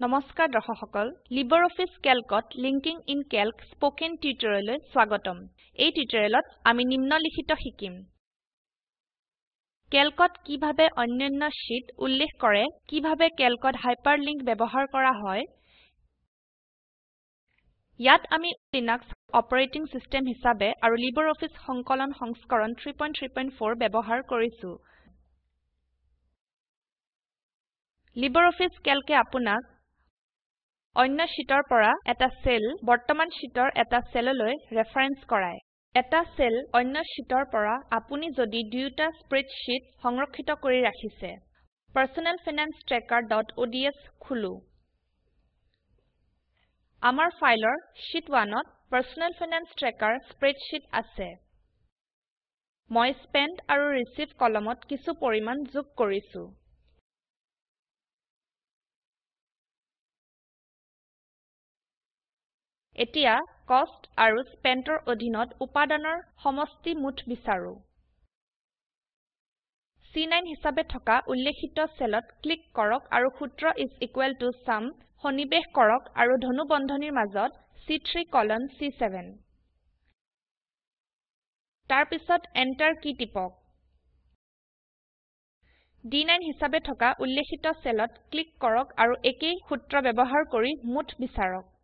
নমস্কাৰ দৰ্শক সকল LibreOffice Calcত লিংকিং ইন Calc স্পোকেন টিউটোৰিয়েললৈ স্বাগতম এই টিউটোৰিয়েলত আমি নিম্নলিখিত শিকিম Calcত কিভাবে অন্যান্য শীট উল্লেখ কৰে কিভাবে Calcত হাইপাৰলিংক ব্যৱহাৰ কৰা হয় ইয়াত আমি লিনাক্স অপাৰেটিং সিস্টেম হিসাবে আৰু LibreOffice সংকলন সংস্কৰণ 334 ব্যৱহাৰ কৰিছো LibreOffice Calcে আপোনাক অন্য শীটৰ পৰা এটা সেল বৰ্তমান শীটৰ এটা সেললৈ ৰেফাৰেন্স কৰায় এটা সেল অন্য শীটৰ পৰা আপুনি যদি দুটা স্প্ৰেডশীট সংৰক্ষিত কৰি ৰাখিছে Personal Finance Tracker.ods খুলো আমাৰ ফাইলৰ sheet 1ত Personal Finance Tracker spreadsheet আছে মই spent আৰু receive কলমত কিছু পৰিমাণ যোগ কৰিছো এতিয়া cost আৰু spentৰ অধীনত উপাদানৰ সমষ্টি মুঠ বিচাৰো C9 হিসাবে থকা উল্লেখিত সেলত ক্লিক কৰক আৰু সূত্ৰ is equal to sum সন্নিবেশ কৰক আৰু ধনুবন্ধনীৰ মাজত C3 colon C7 তাৰ পিছত enter কি টিপক D9 হিসাবে থকা উল্লেখিত সেলত ক্লিক কৰক আৰু একেই সূত্ৰ ব্যৱহাৰ কৰি মুঠ বিচাৰক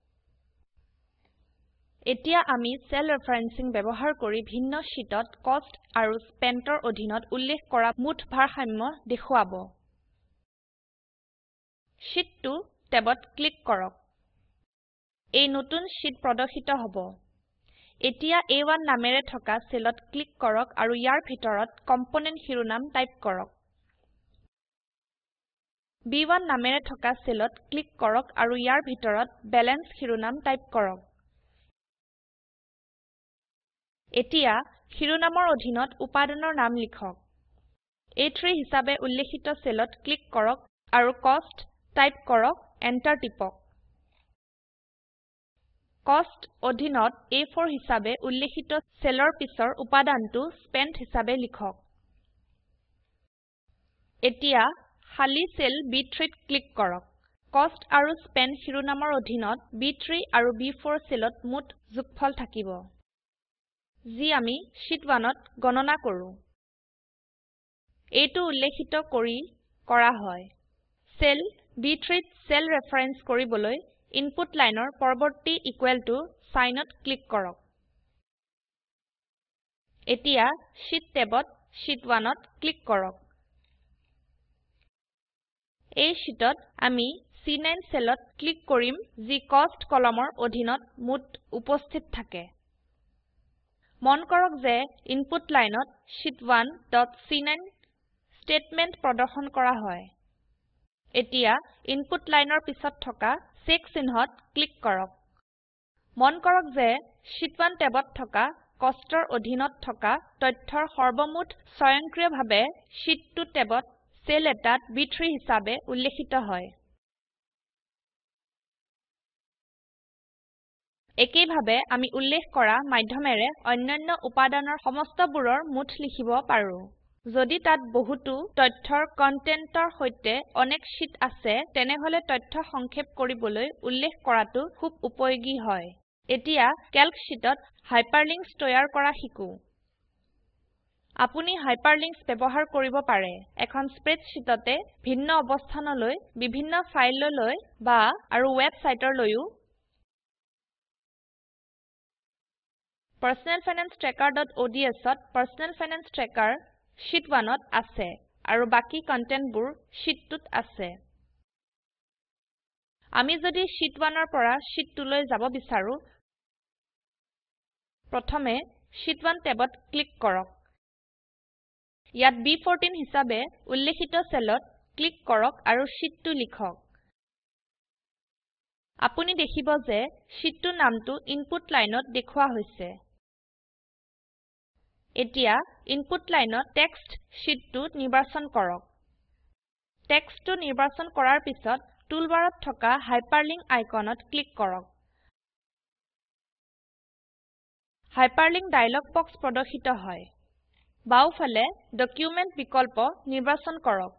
এতিয়া আমি সেল ৰেফাৰেন্সিং ব্যৱহাৰ কৰি ভিন্ন শীটত কষ্ট আৰু স্পেন্টৰ অধীনত উল্লেখ কৰা মুঠ ভাৰসাম্য দেখুৱাব শীট 2 ট্যাবত ক্লিক কৰক এই নতুন শীট প্ৰদৰ্শিত হ'ব এতিয়া A1 নামেৰে থকা সেলত ক্লিক কৰক আৰু ইয়াৰ ভিতৰত কম্পোনেন্ট শিৰোনাম টাইপ কৰক B1 নামেৰে থকা সেলত ক্লিক কৰক আৰু ইয়াৰ ভিতৰত বেলেন্স শিৰোনাম টাইপ কৰক এতিয়া শিৰোনামৰ অধীনত উপাদানৰ নাম লিখক A3 হিসাবে উল্লেখিত সেলত ক্লিক কৰক আৰু cost টাইপ কৰক এন্টাৰ টিপক cost অধীনত A4 হিসাবে উল্লেখিত সেলৰ পিছৰ উপাদানটো spent হিসাবে লিখক এতিয়া খালি সেল B3ত ক্লিক কৰক cost আৰু spent শিৰোনামৰ অধীনত B3 আৰু B4 সেলত মুঠ যোগফল থাকিব যি আমি sheet 1ত গণনা কৰো এইটো উল্লেখিত কৰা হয় সেল B3ত সেল ৰেফাৰেন্স কৰিবলৈ ইনপুট লাইনৰ পৰৱৰ্তী ইকুৱেল টু সাইনত ক্লিক কৰক এতিয়া sheet টেবত sheet 1ত ক্লিক কৰক এই শীটত আমি C9 সেলত ক্লিক কৰিম যি cost কলমৰ অধীনত মুঠ উপস্থিত থাকে মন কৰক যে ইনপুট লাইনত sheet1.c9 স্টেটমেন্ট প্ৰদৰ্শন কৰা হয় এতিয়া ইনপুট লাইনৰ পিছত থকা চেক চিহ্নত ক্লিক কৰক মন কৰক যে sheet 1 টেবত থকা কষ্টৰ অধীনত থকা তথ্যৰ সৰ্বমুঠ স্বয়ংক্ৰিয়ভাৱে sheet 2 টেবত সেল এটাত B3 হিসাবে উল্লেখিত হয় একেইভাবে আমি উল্লেখ কৰা মাধ্যমেৰে অন্যান্য উপাদানৰ সমস্তবোৰৰ মুঠ লিখিব পাৰো যদি তাত বহুতো তথ্যৰ কন্টেন্টৰ সৈতে অনেক শীট আছে তেনেহলে তথ্য সংক্ষেপ কৰিবলৈ উল্লেখ কৰাটো খুব উপযোগী হয় এতিয়া ক্যালক শীটত হাইপাৰলিংকছ তৈয়াৰ কৰা শিকো আপুনি হাইপাৰলিংকছ ব্যৱহাৰ কৰিব পাৰে এখন স্প্ৰেডশীটতে ভিন্ন অৱস্থানলৈ বিভিন্ন ফাইললৈ বা আৰু ওয়েবসাইটৰলৈও Personal Finance Tracker.ods ত Personal Finance Tracker sheet 1ত আছে আৰু বাকি কন্টেন্টবোৰ sheet 2ত আছে আমি যদি sheet 1ৰ পৰা sheet 2 লৈ যাব বিচাৰো প্ৰথমে sheet 1 টেবত ক্লিক কৰক ইয়াত B14 হিসাবে উল্লেখিত সেলত ক্লিক কৰক আৰু sheet 2 লিখক আপুনি দেখিব যে sheet 2 নামটো ইনপুট লাইনত দেখুৱা হৈছে এতিয়া ইনপুট লাইনত টেক্সট sheet 2 নিৰ্বাচন কৰক টেক্সটটো নিৰ্বাচন কৰাৰ পিছত টুলবাৰত থকা হাইপাৰলিংক আইকনত ক্লিক কৰক হাইপাৰলিংক ডায়লগ বক্স প্ৰদৰ্শিত হয় বাওফালে ডকুমেন্ট বিকল্প নিৰ্বাচন কৰক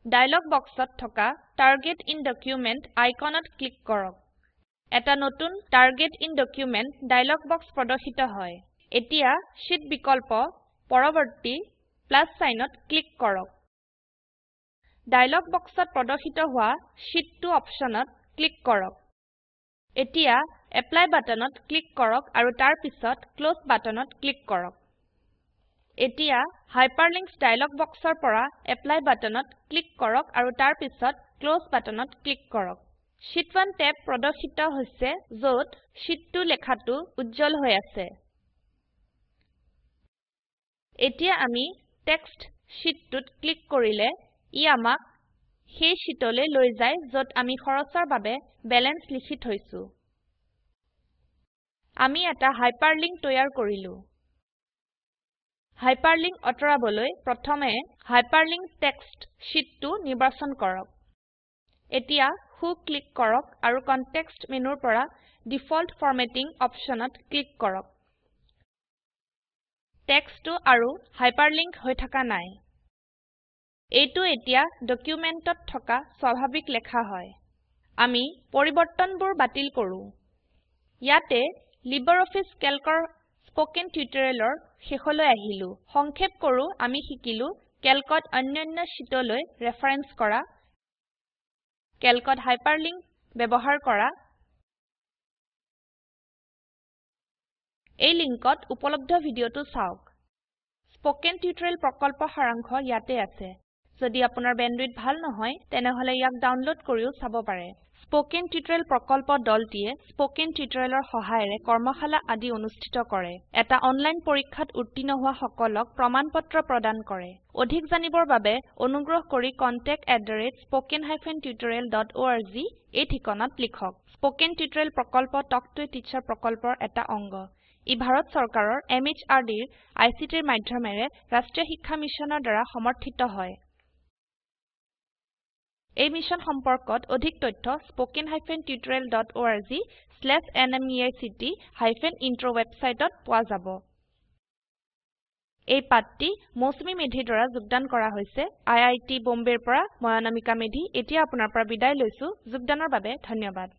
ডায়লগ বক্সত থকা টাৰ্গেট ইন ডকুমেন্ট আইকনত ক্লিক কৰক এটা নতুন target in document dialogue box প্ৰদৰ্শিত হয় এতিয়া শীট বিকল্প পৰৱৰ্তী প্লাস সাইনত ক্লিক কৰক ডায়লগ বক্সত প্ৰদৰ্শিত হোৱা শীট 2 অপশনত ক্লিক কৰক এতিয়া এপ্লাই বাটনত ক্লিক কৰক আৰু তাৰ পিছত ক্লোজ বাটনত ক্লিক কৰক এতিয়া হাইপাৰলিংকছ ডায়লগ বক্সৰ পৰা এপ্লাই বাটনত ক্লিক কৰক আৰু তাৰ পিছত ক্লোজ বাটনত ক্লিক কৰক শীট 1 টেব প্ৰদৰ্শিত হৈছে যত শীট 2 লেখাটো উজ্জ্বল হৈ আছে এতিয়া আমি টেক্সট শীট 2ত ক্লিক কৰিলে ই আমাক সেই শীটলৈ লৈ যায় যত আমি খৰচৰ বাবে বেলেন্স লিখি থৈছো আমি এটা হাইপাৰলিংক তৈয়াৰ কৰিলো হাইপাৰলিংক অতৰাবলৈ প্ৰথমে হাইপাৰলিংক টেক্সট শীট 2 নিৰ্বাচন কৰক এতিয়া হু ক্লিক কৰক আৰু কনটেক্সট মেনুৰ পৰা ডিফল্ট ফৰমেটিং অপশনত ক্লিক কৰক টেক্সটটো আৰু হাইপাৰলিংক হৈ থকা নাই এইটো এতিয়া ডকুমেন্টত থকা স্বাভাৱিক লেখা হয় আমি পৰিবৰ্তনবোৰ বাতিল কৰো ইয়াতে লিব্ৰিঅফিছ ক্যালকৰ স্পোকেন টিউটোৰিয়েলৰ শেষলৈ আহিলো সংক্ষেপ কৰো আমি শিকিলো ক্যালকত অন্যান্য শীটলৈ ৰেফাৰেন্স কৰা ক্যালকত হাইপাৰলিংক ব্যৱহাৰ কৰা এই লিংকত উপলব্ধ ভিডিওটো চাওক স্পোকেন টিউটোৰিয়েল প্ৰকল্প সাৰাংশ ইয়াতে আছে যদি আপোনাৰ বেণ্ডৱিডথ ভাল নহয় তেনেহলে ইয়াক ডাউনলোড কৰিও চাব পাৰে স্পোকেন টিউটোৰিয়েল প্ৰকল্প দলটিয়ে স্পোকেন টিউটোৰিয়েলৰ সহায়েৰে কৰ্মশালা আদি অনুষ্ঠিত কৰে এটা অনলাইন পৰীক্ষাত উত্তীৰ্ণ হোৱা সকলক প্ৰমাণপত্ৰ প্ৰদান কৰে অধিক জানিবৰ বাবে অনুগ্ৰহ কৰি contact@spoken-tutorial.org এই ঠিকনাত লিখক স্পোকেন টিউটোৰিয়েল প্ৰকল্প টক টু এ টিচাৰ প্ৰকল্পৰ এটা অংগ ই ভাৰত চৰকাৰৰ MHRDৰ ICTৰ মাধ্যমেৰে ৰাষ্ট্ৰীয় শিক্ষা মিছনৰ দ্বাৰা সমৰ্থিত হয় এই মিশন সম্পৰ্কত অধিক তথ্য spoken-tutorial.org/nmeict-intro ওয়েবসাইটত পোৱা যাব এই পাঠটি মৌচুমী মেধিৰ দ্বাৰা যোগদান কৰা হৈছে IIT বম্বেৰ পৰা মই অনামিকা মেধি এতিয়া আপোনাৰ পৰা বিদায় লৈছো যোগদানৰ বাবে ধন্যবাদ